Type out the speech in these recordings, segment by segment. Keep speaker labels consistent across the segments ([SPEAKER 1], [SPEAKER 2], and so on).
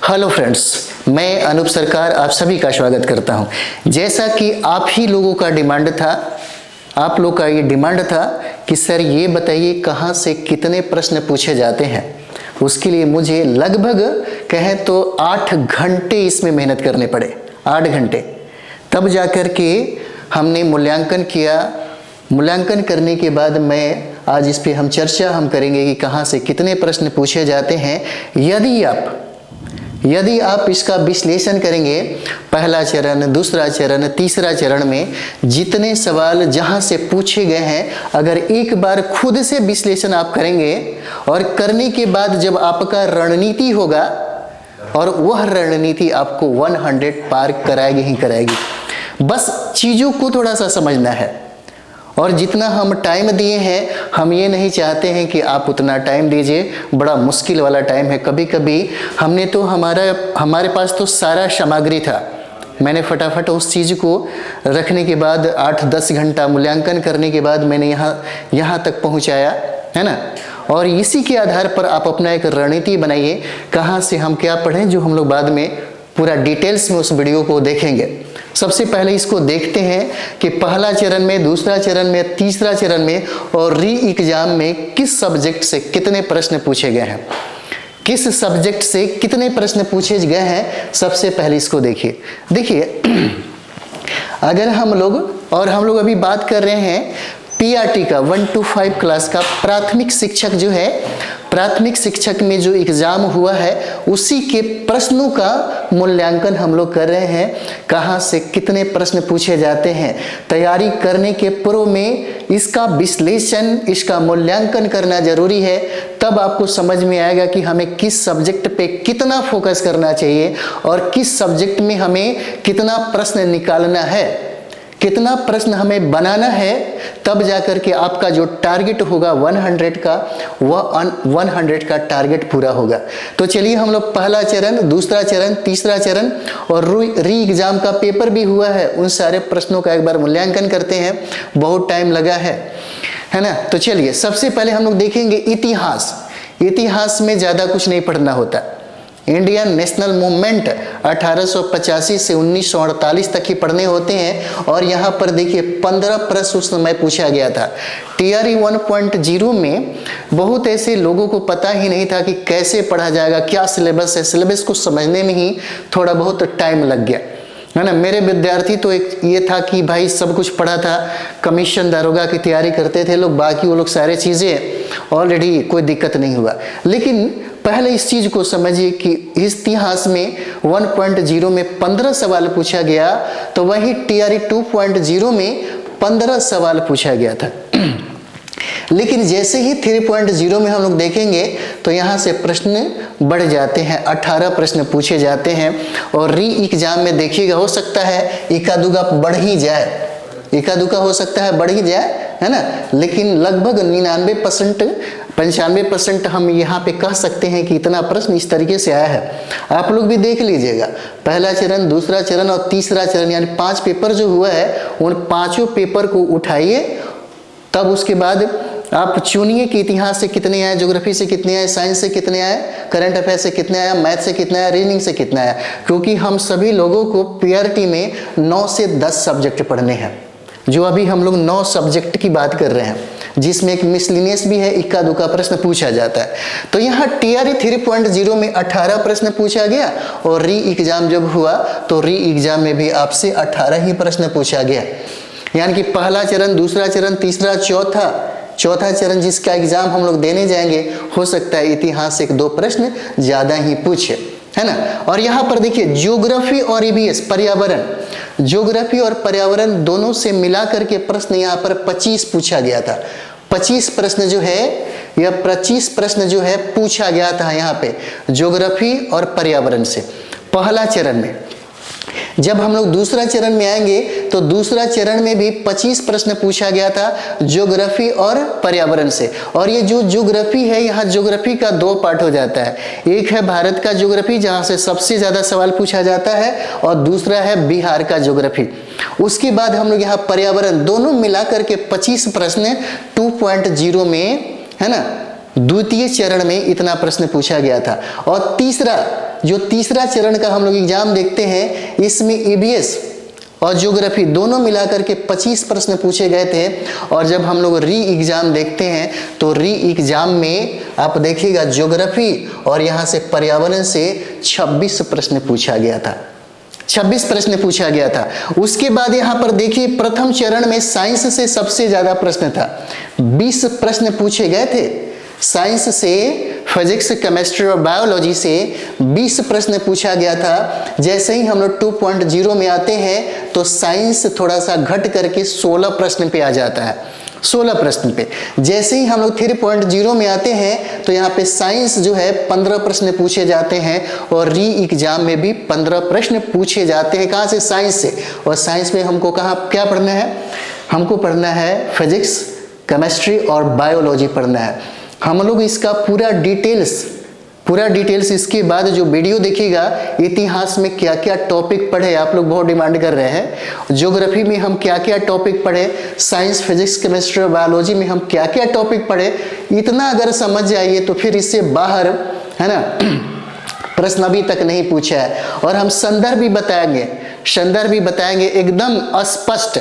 [SPEAKER 1] Hello friends, मैं अनूप सरकार आप सभी का स्वागत करता हूं। जैसा कि आप ही लोगों का डिमांड था, आप लोग का ये डिमांड था कि सर ये बताइए कहाँ से कितने प्रश्न पूछे जाते हैं। उसके लिए मुझे लगभग कहें तो 8 घंटे इसमें मेहनत करने पड़े। 8 घंटे तब जाकर के हमने मूल्यांकन किया। मूल्यांकन करने के बाद मैं आज इस पे हम चर्चा करेंगे कि कहाँ से कितने प्रश्न पूछे जाते हैं। यदि आप इसका विश्लेषण करेंगे, पहला चरण, दूसरा चरण, तीसरा चरण में जितने सवाल जहां से पूछे गए हैं, अगर एक बार खुद से विश्लेषण आप करेंगे और करने के बाद जब आपका रणनीति होगा और वह रणनीति आपको 100 पार कराएगी ही कराएगी। बस चीज़ों को थोड़ा सा समझना है और जितना हम टाइम दिए हैं, हम ये नहीं चाहते हैं कि आप उतना टाइम दीजिए। बड़ा मुश्किल वाला टाइम है। कभी कभी हमने तो हमारे पास तो सारा सामग्री था, मैंने फटाफट उस चीज़ को रखने के बाद 8-10 घंटा मूल्यांकन करने के बाद मैंने यहाँ तक पहुँचाया है ना। और इसी के आधार पर आप अपना एक रणनीति बनाइए, कहाँ से हम क्या पढ़ें, जो हम लोग बाद में पूरा डिटेल्स में उस वीडियो को देखेंगे। सबसे पहले इसको देखते हैं कि पहला चरण में, दूसरा चरण में, तीसरा चरण में और री एग्जाम में किस सब्जेक्ट से कितने प्रश्न पूछे गए हैं, किस सब्जेक्ट से कितने प्रश्न पूछे गए हैं। सबसे पहले इसको देखिए अगर हम लोग अभी बात कर रहे हैं पीआरटी का 1 to 5 क्लास का प्राथमिक शिक्षक जो है, प्राथमिक शिक्षक में जो एग्जाम हुआ है उसी के प्रश्नों का मूल्यांकन हम लोग कर रहे हैं। कहाँ से कितने प्रश्न पूछे जाते हैं, तैयारी करने के पूर्व में इसका विश्लेषण, इसका मूल्यांकन करना जरूरी है। तब आपको समझ में आएगा कि हमें किस सब्जेक्ट पे कितना फोकस करना चाहिए और किस सब्जेक्ट में हमें कितना प्रश्न निकालना है, कितना प्रश्न हमें बनाना है। तब जाकर के आपका जो टारगेट होगा 100 का, वह 100 का टारगेट पूरा होगा। तो चलिए हम लोग पहला चरण, दूसरा चरण, तीसरा चरण और री एग्जाम का पेपर भी हुआ है, उन सारे प्रश्नों का एक बार मूल्यांकन करते हैं। बहुत टाइम लगा है ना। तो चलिए सबसे पहले हम लोग देखेंगे इतिहास। इतिहास में ज़्यादा कुछ नहीं पढ़ना होता। इंडियन नेशनल मूवमेंट 1885 से 1948 तक ही पढ़ने होते हैं। और यहाँ पर देखिए 15 प्रश्न उस समय पूछा गया था। टीआरई 1.0 में बहुत ऐसे लोगों को पता ही नहीं था कि कैसे पढ़ा जाएगा, क्या सिलेबस है। सिलेबस को समझने में ही थोड़ा बहुत टाइम लग गया है ना। मेरे विद्यार्थी तो एक ये था कि भाई सब कुछ पढ़ा था, कमीशन दारोगा की तैयारी करते थे लोग, बाकी वो लोग सारे चीज़ें ऑलरेडी, कोई दिक्कत नहीं हुआ। लेकिन पहले इस चीज़ को समझिए कि इतिहास में 1.0 में 15 सवाल पूछा गया, तो वही टीआरई 2.0 में 15 सवाल पूछा गया था। लेकिन जैसे ही 3.0 में हम लोग देखेंगे तो यहाँ से प्रश्न बढ़ जाते हैं, 18 प्रश्न पूछे जाते हैं। और री एग्जाम में देखिएगा, हो सकता है एका दुका बढ़ ही जाए, एका दुका हो सकता है बढ़ ही जाए है ना। लेकिन लगभग 95% हम यहाँ पे कह सकते हैं कि इतना प्रश्न इस तरीके से आया है। आप लोग भी देख लीजिएगा, पहला चरण, दूसरा चरण और तीसरा चरण, यानी 5 पेपर जो हुआ है, उन 5 पेपर को उठाइए। तब उसके बाद आप चुनिए कि इतिहास से कितने आए, ज्योग्राफी से कितने आए, साइंस से कितने आए, करंट अफेयर से कितने आया, मैथ से कितना आया, रीजनिंग से कितना आया। क्योंकि हम सभी लोगों को पीआरटी में 9 से 10 सब्जेक्ट पढ़ने हैं। जो अभी हम लोग 9 सब्जेक्ट की बात कर रहे हैं, जिसमें एक मिसलिनियस भी है, इक्का दुक्का प्रश्न पूछा जाता है। तो यहाँ टीआरई 3.0 में 18 प्रश्न पूछा गया और री एग्जाम जब हुआ तो री एग्जाम में भी आपसे 18 ही प्रश्न पूछा गया। यानी कि पहला चरण, दूसरा चरण, तीसरा, चौथा चरण जिसका एग्जाम हम लोग देने जाएंगे, हो सकता है इतिहास से 1-2 प्रश्न ज़्यादा ही पूछे, है ना। और यहाँ पर देखिए ज्योग्राफी और ईवीएस, पर्यावरण, ज्योग्राफी और पर्यावरण दोनों से मिला करके प्रश्न यहाँ पर 25 पूछा गया था। 25 प्रश्न जो है, यह 25 प्रश्न जो है पूछा गया था यहाँ पे ज्योग्राफी और पर्यावरण से पहला चरण में। जब हम लोग दूसरा चरण में आएंगे तो दूसरा चरण में भी 25 प्रश्न पूछा गया था ज्योग्राफी और पर्यावरण से। और ये जो ज्योग्राफी है, यहाँ ज्योग्राफी का 2 पार्ट हो जाता है। एक है भारत का ज्योग्राफी, जहाँ से सबसे ज़्यादा सवाल पूछा जाता है, और दूसरा है बिहार का ज्योग्राफी। उसके बाद हम लोग यहाँ पर्यावरण, दोनों मिलाकर के 25 प्रश्न 2.0 में, है ना, द्वितीय चरण में इतना प्रश्न पूछा गया था। और तीसरा जो तीसरा चरण का हम लोग एग्जाम देखते हैं, इसमें ईवीएस और ज्योग्राफी दोनों मिलाकर के 25 प्रश्न पूछे गए थे। और जब हम लोग री एग्जाम देखते हैं तो री एग्जाम में आप देखिएगा ज्योग्राफी और यहाँ से पर्यावरण से 26 प्रश्न पूछा गया था, 26 प्रश्न पूछा गया था। उसके बाद यहाँ पर देखिए प्रथम चरण में साइंस से सबसे ज्यादा प्रश्न था, 20 प्रश्न पूछे गए थे। साइंस से, फिजिक्स, केमिस्ट्री और बायोलॉजी से 20 प्रश्न पूछा गया था। जैसे ही हम लोग 2.0 में आते हैं तो साइंस थोड़ा सा घट करके 16 प्रश्न पे आ जाता है, 16 प्रश्न पे। जैसे ही हम लोग 3.0 में आते हैं तो यहाँ पे साइंस जो है 15 प्रश्न पूछे जाते हैं और री एग्जाम में भी 15 प्रश्न पूछे जाते हैं। कहाँ से? साइंस से। और साइंस में हमको कहाँ क्या पढ़ना है? हमको पढ़ना है फिजिक्स, केमिस्ट्री और बायोलॉजी पढ़ना है। हम लोग इसका पूरा डिटेल्स इसके बाद जो वीडियो देखिएगा, इतिहास में क्या क्या टॉपिक पढ़े, आप लोग बहुत डिमांड कर रहे हैं। ज्योग्राफी में हम क्या क्या टॉपिक पढ़े, साइंस, फिजिक्स, केमिस्ट्री और बायोलॉजी में हम क्या क्या टॉपिक पढ़े, इतना अगर समझ जाइए तो फिर इससे बाहर, है ना, प्रश्न अभी तक नहीं पूछा है। और हम संदर्भ भी बताएंगे एकदम स्पष्ट।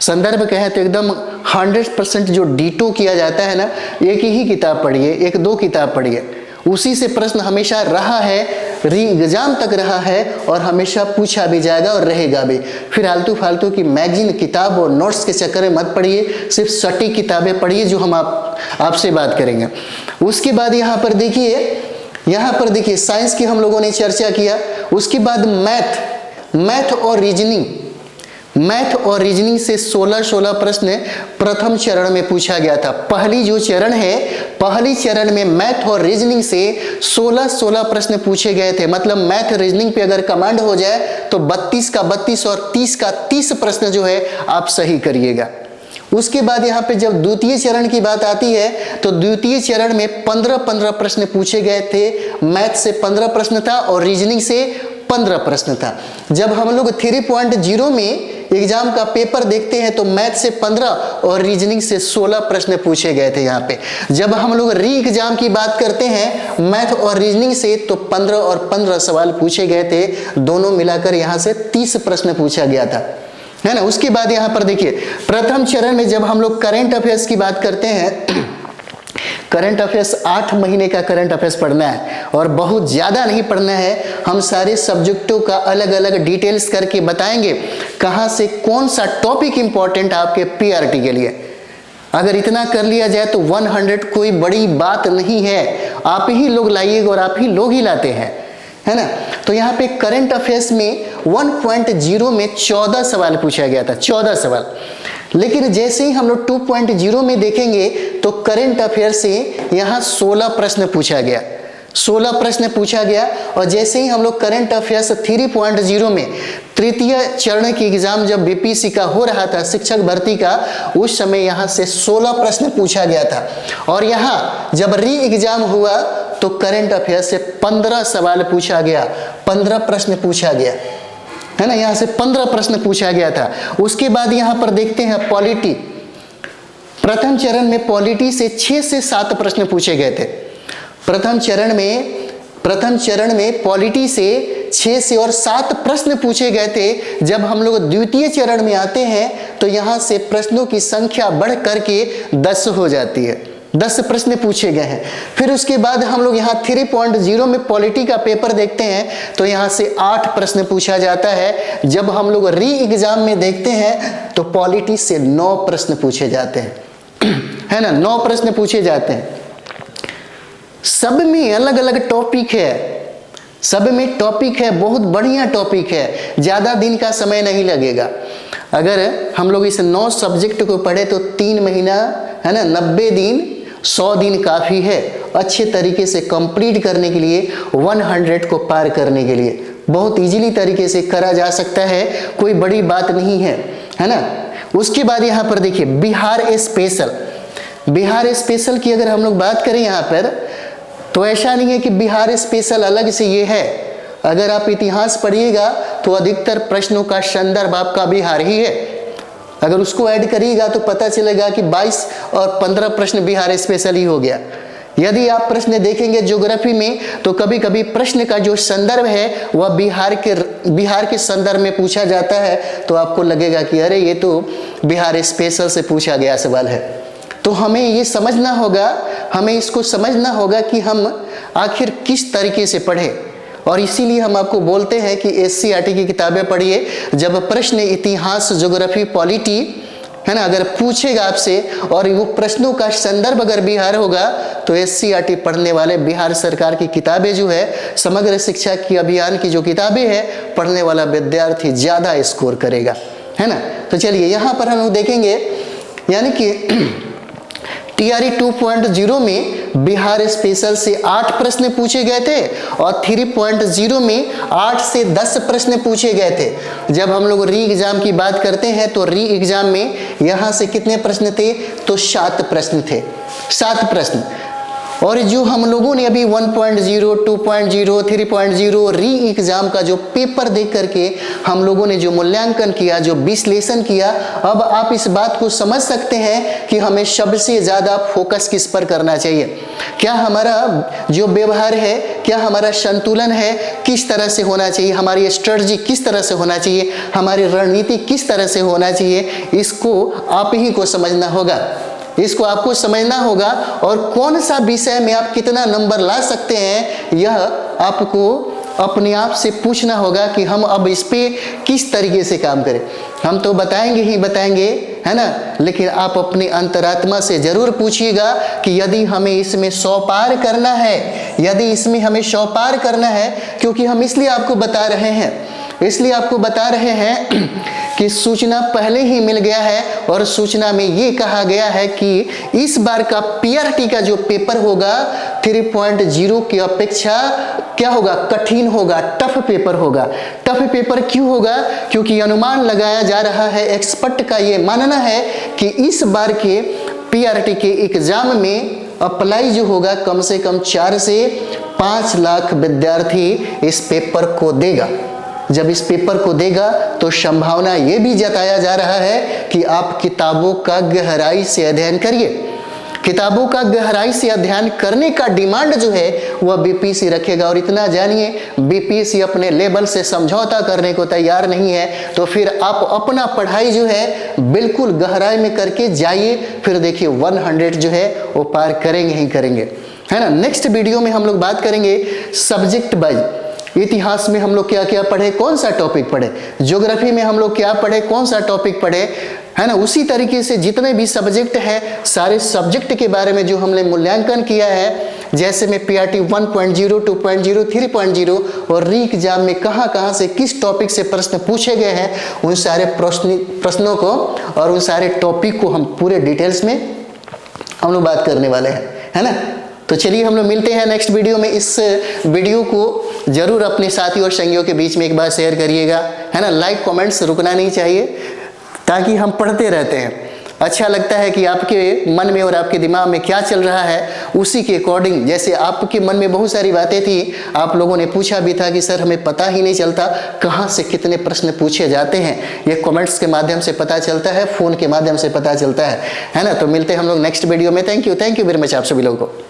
[SPEAKER 1] संदर्भ कहें तो एकदम 100% जो डीटो किया जाता है ना, एक ही किताब पढ़िए, 1-2 किताब पढ़िए, उसी से प्रश्न हमेशा रहा है, री एग्जाम तक रहा है और हमेशा पूछा भी जाएगा और रहेगा भी। फिर आलतू फालतू की मैगजीन, किताब और नोट्स के चक्कर में मत पढ़िए, सिर्फ सटीक किताबें पढ़िए जो हम आपसे बात करेंगे। उसके बाद यहाँ पर देखिए साइंस की हम लोगों ने चर्चा किया। उसके बाद मैथ और रीजनिंग से 16 प्रश्न प्रथम चरण में पूछा गया था। पहली चरण में मैथ और रीजनिंग से 16 प्रश्न पूछे गए थे। मतलब मैथ रीजनिंग पे अगर कमांड हो जाए तो 32 का 32 और 30 का 30 प्रश्न जो है आप सही करिएगा। उसके बाद यहाँ पे जब द्वितीय चरण की बात आती है तो द्वितीय चरण में 15 प्रश्न पूछे गए थे। मैथ से 15 प्रश्न था और रीजनिंग से 15 प्रश्न था। जब हम लोग 3.0 में एग्जाम का पेपर देखते हैं तो मैथ से 15 और रीजनिंग से 16 प्रश्न पूछे गए थे यहाँ पे। जब हम लोग री एग्जाम की बात करते हैं मैथ और रीजनिंग से तो 15 और 15 सवाल पूछे गए थे, दोनों मिलाकर यहाँ से 30 प्रश्न पूछा गया था, है ना। उसके बाद यहाँ पर देखिए प्रथम चरण में जब हम लोग करंट अफेयर्स की बात करते हैं, करंट अफेयर्स 8 महीने का करंट अफेयर्स पढ़ना है और बहुत ज़्यादा नहीं पढ़ना है। हम सारे सब्जेक्टों का अलग अलग डिटेल्स करके बताएंगे कहाँ से कौन सा टॉपिक इंपॉर्टेंट आपके पीआरटी के लिए। अगर इतना कर लिया जाए तो 100 कोई बड़ी बात नहीं है, आप ही लोग लाइएगा और आप ही लोग ही लाते हैं, है ना। तो यहाँ पे करंट अफेयर्स में 1.0 में 14 सवाल पूछा गया था, 14 सवाल। लेकिन जैसे ही हम लोग 2.0 में देखेंगे तो करंट अफेयर से यहाँ 16 प्रश्न पूछा गया, 16 प्रश्न पूछा गया। और जैसे ही हम लोग करंट अफेयर्स 3.0 में तृतीय चरण की एग्जाम जब बीपीएससी का हो रहा था, शिक्षक भर्ती का, उस समय यहाँ से 16 प्रश्न पूछा गया था। और यहाँ जब री एग्जाम हुआ तो करंट अफेयर से 15 सवाल पूछा गया, 15 प्रश्न पूछा गया, है ना। यहाँ से 15 प्रश्न पूछा गया था। उसके बाद यहाँ पर देखते हैं पॉलिटी। प्रथम चरण में पॉलिटी से 6 से 7 प्रश्न पूछे गए थे। प्रथम चरण में पॉलिटी से 6 से और 7 प्रश्न पूछे गए थे। जब हम लोग द्वितीय चरण में आते हैं तो यहाँ से प्रश्नों की संख्या बढ़ करके 10 हो जाती है, 10 प्रश्न पूछे गए हैं। फिर उसके बाद हम लोग यहाँ 3.0 में पॉलिटी का पेपर देखते हैं तो यहाँ से 8 प्रश्न पूछा जाता है। जब हम लोग री एग्जाम में देखते हैं तो पॉलिटी से 9 प्रश्न पूछे जाते हैं, है ना, 9 प्रश्न पूछे जाते हैं। सब में अलग अलग टॉपिक है, बहुत बढ़िया टॉपिक है, ज़्यादा दिन का समय नहीं लगेगा। अगर हम लोग इस 9 सब्जेक्ट को पढ़े तो 3 महीना, है ना, 90 दिन, 100 दिन काफ़ी है अच्छे तरीके से कंप्लीट करने के लिए, 100 को पार करने के लिए बहुत इजीली तरीके से करा जा सकता है, कोई बड़ी बात नहीं है, है ना। उसके बाद यहाँ पर देखिए बिहार स्पेशल की अगर हम लोग बात करें यहाँ पर तो ऐसा नहीं है कि बिहार स्पेशल अलग से ये है। अगर आप इतिहास पढ़िएगा तो अधिकतर प्रश्नों का संदर्भ आपका बिहार ही है। अगर उसको ऐड करिएगा तो पता चलेगा कि 22 और 15 प्रश्न बिहार स्पेशल ही हो गया। यदि आप प्रश्न देखेंगे ज्योग्राफी में तो कभी कभी प्रश्न का जो संदर्भ है वह बिहार के संदर्भ में पूछा जाता है, तो आपको लगेगा कि अरे ये तो बिहार स्पेशल से पूछा गया सवाल है। तो हमें ये समझना होगा, हमें इसको समझना होगा कि हम आखिर किस तरीके से पढ़ें। और इसीलिए हम आपको बोलते हैं कि SCERT की किताबें पढ़िए। जब प्रश्न इतिहास, ज्योग्राफी, पॉलिटी है ना अगर पूछेगा आपसे और वो प्रश्नों का संदर्भ अगर बिहार होगा तो SCERT पढ़ने वाले, बिहार सरकार की किताबें जो है, समग्र शिक्षा की अभियान की जो किताबें है, पढ़ने वाला विद्यार्थी ज़्यादा स्कोर करेगा, है ना। तो चलिए यहाँ पर हम लोग देखेंगे, यानी कि TRE 2.0 में बिहार स्पेशल से 8 प्रश्न पूछे गए थे और 3.0 में 8 से 10 प्रश्न पूछे गए थे। जब हम लोग री एग्जाम की बात करते हैं तो री एग्जाम में यहाँ से कितने प्रश्न थे, तो 7 प्रश्न थे, 7 प्रश्न। और जो हम लोगों ने अभी 1.0, 2.0, 3.0 री एग्जाम का जो पेपर देख करके हम लोगों ने जो मूल्यांकन किया, जो विश्लेषण किया, अब आप इस बात को समझ सकते हैं कि हमें सबसे ज़्यादा फोकस किस पर करना चाहिए। क्या हमारा जो व्यवहार है, क्या हमारा संतुलन है, किस तरह से होना चाहिए, हमारी स्ट्रेटजी किस तरह से होना चाहिए, हमारी रणनीति किस तरह से होना चाहिए, इसको आप ही को समझना होगा, इसको आपको समझना होगा। और कौन सा विषय में आप कितना नंबर ला सकते हैं, यह आपको अपने आप से पूछना होगा कि हम अब इस पे किस तरीके से काम करें। हम तो बताएंगे ही बताएंगे, है ना, लेकिन आप अपनी अंतरात्मा से जरूर पूछिएगा कि यदि हमें इसमें 100 पार करना है, यदि इसमें हमें 100 पार करना है, क्योंकि हम इसलिए आपको बता रहे हैं कि सूचना पहले ही मिल गया है और सूचना में ये कहा गया है कि इस बार का PRT का जो पेपर होगा 3.0 की अपेक्षा क्या होगा, कठिन होगा, टफ पेपर होगा। टफ पेपर क्यों होगा, क्योंकि अनुमान लगाया जा रहा है, एक्सपर्ट का ये मानना है कि इस बार के PRT के एग्जाम में अप्लाई जो होगा कम से कम 4 से 5 लाख विद्यार्थी इस पेपर को देगा। जब इस पेपर को देगा तो संभावना ये भी जताया जा रहा है कि आप किताबों का गहराई से अध्ययन करिए। किताबों का गहराई से अध्ययन करने का डिमांड जो है वह BPSC रखेगा। और इतना जानिए, BPSC अपने लेवल से समझौता करने को तैयार नहीं है, तो फिर आप अपना पढ़ाई जो है बिल्कुल गहराई में करके जाइए, फिर देखिए 100 जो है वो पार करेंगे ही करेंगे, है ना। नेक्स्ट वीडियो में हम लोग बात करेंगे सब्जेक्ट वाइज। इतिहास में हम लोग क्या क्या पढ़े, कौन सा टॉपिक पढ़े, ज्योग्राफी में हम लोग क्या पढ़े, कौन सा टॉपिक पढ़े, है ना। उसी तरीके से जितने भी सब्जेक्ट हैं, सारे सब्जेक्ट के बारे में जो हमने मूल्यांकन किया है, जैसे में PRT 1.0, 2.0, 3.0 और री एग्जाम में कहाँ कहाँ से किस टॉपिक से प्रश्न पूछे गए हैं, उन सारे प्रश्नों को और उन सारे टॉपिक को हम पूरे डिटेल्स में हम लोग बात करने वाले हैं, है ना। तो चलिए हम लोग मिलते हैं नेक्स्ट वीडियो में। इस वीडियो को जरूर अपने साथी और संगियों के बीच में एक बार शेयर करिएगा, है ना। लाइक कमेंट्स रुकना नहीं चाहिए, ताकि हम पढ़ते रहते हैं। अच्छा लगता है कि आपके मन में और आपके दिमाग में क्या चल रहा है, उसी के अकॉर्डिंग, जैसे आपके मन में बहुत सारी बातें थी, आप लोगों ने पूछा भी था कि सर हमें पता ही नहीं चलता कहाँ से कितने प्रश्न पूछे जाते हैं। ये कमेंट्स के माध्यम से पता चलता है, फ़ोन के माध्यम से पता चलता है ना। तो मिलते हैं हम लोग नेक्स्ट वीडियो में। थैंक यू वेरी मच आप सभी लोगों को।